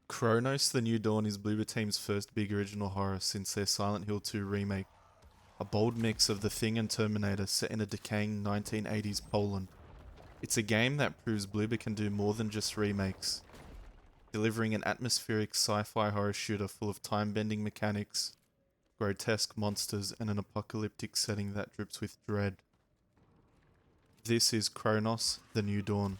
Cronos: The New Dawn is Bloober Team's first big original horror since their Silent Hill 2 remake, a bold mix of The Thing and Terminator set in a decaying 1980s Poland. It's a game that proves Bloober can do more than just remakes, delivering an atmospheric sci-fi horror shooter full of time-bending mechanics, grotesque monsters, and an apocalyptic setting that drips with dread. This is Cronos: The New Dawn.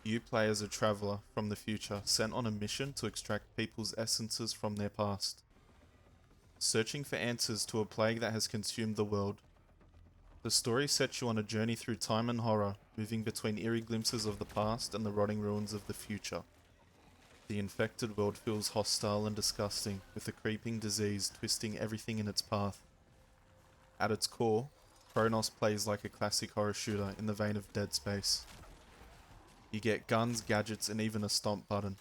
You play as a traveller from the future sent on a mission to extract people's essences from their past, searching for answers to a plague that has consumed the world. The story sets you on a journey through time and horror, moving between eerie glimpses of the past and the rotting ruins of the future. The infected world feels hostile and disgusting, with a creeping disease twisting everything in its path. At its core, Cronos plays like a classic horror shooter in the vein of Dead Space. You get guns, gadgets, and even a stomp button.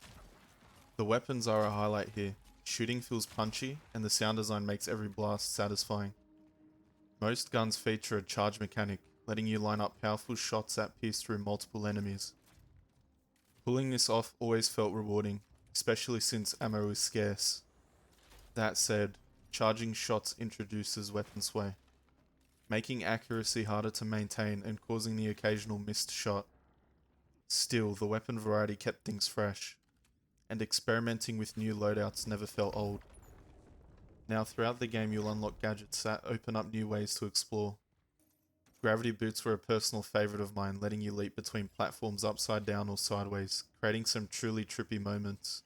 The weapons are a highlight here. Shooting feels punchy, and the sound design makes every blast satisfying. Most guns feature a charge mechanic, letting you line up powerful shots that pierce through multiple enemies. Pulling this off always felt rewarding, especially since ammo is scarce. That said, charging shots introduces weapon sway, making accuracy harder to maintain and causing the occasional missed shot. Still, the weapon variety kept things fresh, and experimenting with new loadouts never felt old. Now throughout the game you'll unlock gadgets that open up new ways to explore. Gravity boots were a personal favourite of mine, letting you leap between platforms upside down or sideways, creating some truly trippy moments.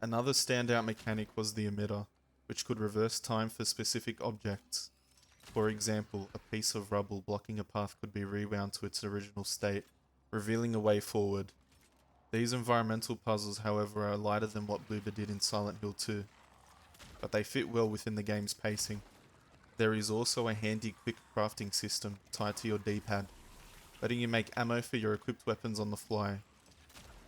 Another standout mechanic was the emitter, which could reverse time for specific objects. For example, a piece of rubble blocking a path could be rewound to its original state, revealing a way forward. These environmental puzzles, however, are lighter than what Bloober did in Silent Hill 2, but they fit well within the game's pacing. There is also a handy quick crafting system tied to your D-pad, letting you make ammo for your equipped weapons on the fly,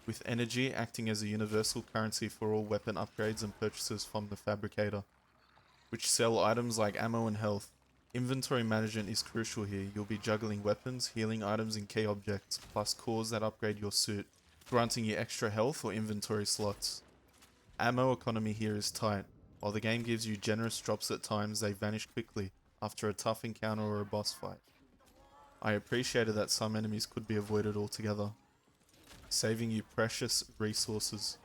with energy acting as a universal currency for all weapon upgrades and purchases from the fabricator, which sell items like ammo and health. Inventory management is crucial here. You'll be juggling weapons, healing items and key objects, plus cores that upgrade your suit, granting you extra health or inventory slots. Ammo economy here is tight. While the game gives you generous drops at times, they vanish quickly after a tough encounter or a boss fight. I appreciated that some enemies could be avoided altogether, saving you precious resources.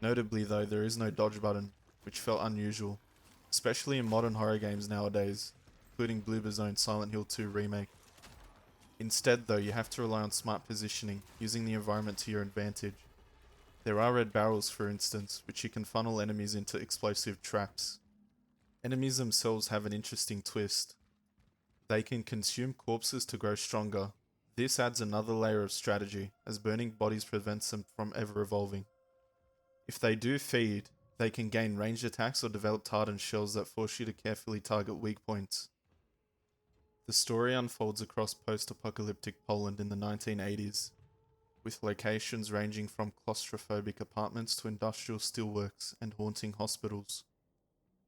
Notably though, there is no dodge button, which felt unusual, especially in modern horror games nowadays, including Bloober's own Silent Hill 2 remake. Instead though, you have to rely on smart positioning, using the environment to your advantage. There are red barrels for instance, which you can funnel enemies into explosive traps. Enemies themselves have an interesting twist. They can consume corpses to grow stronger. This adds another layer of strategy, as burning bodies prevents them from ever evolving. If they do feed, they can gain ranged attacks or develop hardened shells that force you to carefully target weak points. The story unfolds across post-apocalyptic Poland in the 1980s, with locations ranging from claustrophobic apartments to industrial steelworks and haunting hospitals.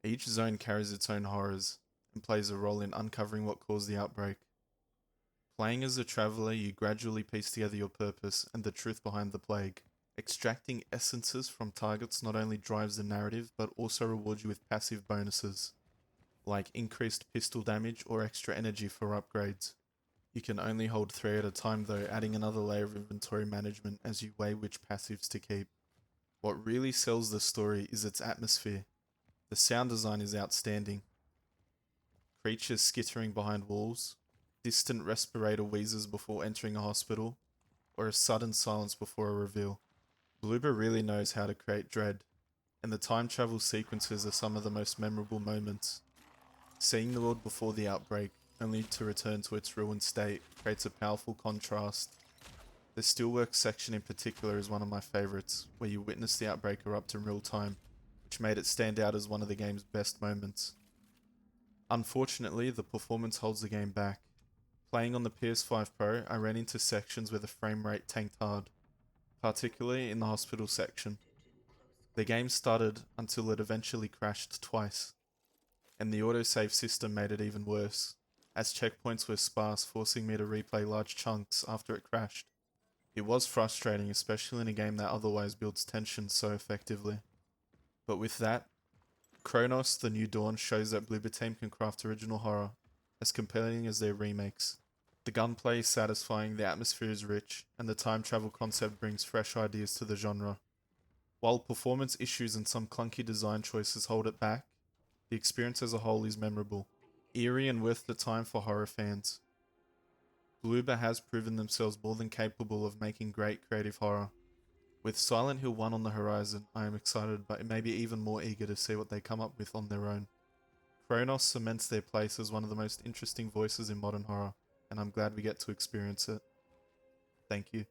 Each zone carries its own horrors, and plays a role in uncovering what caused the outbreak. Playing as a traveler, you gradually piece together your purpose and the truth behind the plague. Extracting essences from targets not only drives the narrative, but also rewards you with passive bonuses, like increased pistol damage or extra energy for upgrades. You can only hold 3 at a time though, adding another layer of inventory management as you weigh which passives to keep. What really sells the story is its atmosphere. The sound design is outstanding. Creatures skittering behind walls, distant respirator wheezes before entering a hospital, or a sudden silence before a reveal. Bloober really knows how to create dread, and the time travel sequences are some of the most memorable moments. Seeing the world before the outbreak, only to return to its ruined state, creates a powerful contrast. The steelwork section in particular is one of my favourites, where you witness the outbreak erupt in real time, which made it stand out as one of the game's best moments. Unfortunately, the performance holds the game back. Playing on the PS5 Pro, I ran into sections where the frame rate tanked hard, particularly in the hospital section. The game started until it eventually crashed twice, and the autosave system made it even worse, as checkpoints were sparse, forcing me to replay large chunks after it crashed. It was frustrating, especially in a game that otherwise builds tension so effectively. But with that, Cronos: The New Dawn shows that Bloober Team can craft original horror, as compelling as their remakes. The gunplay is satisfying, the atmosphere is rich, and the time travel concept brings fresh ideas to the genre. While performance issues and some clunky design choices hold it back, the experience as a whole is memorable, eerie and worth the time for horror fans. Bloober has proven themselves more than capable of making great creative horror. With Silent Hill 1 on the horizon, I am excited but maybe even more eager to see what they come up with on their own. Cronos cements their place as one of the most interesting voices in modern horror, and I'm glad we get to experience it. Thank you.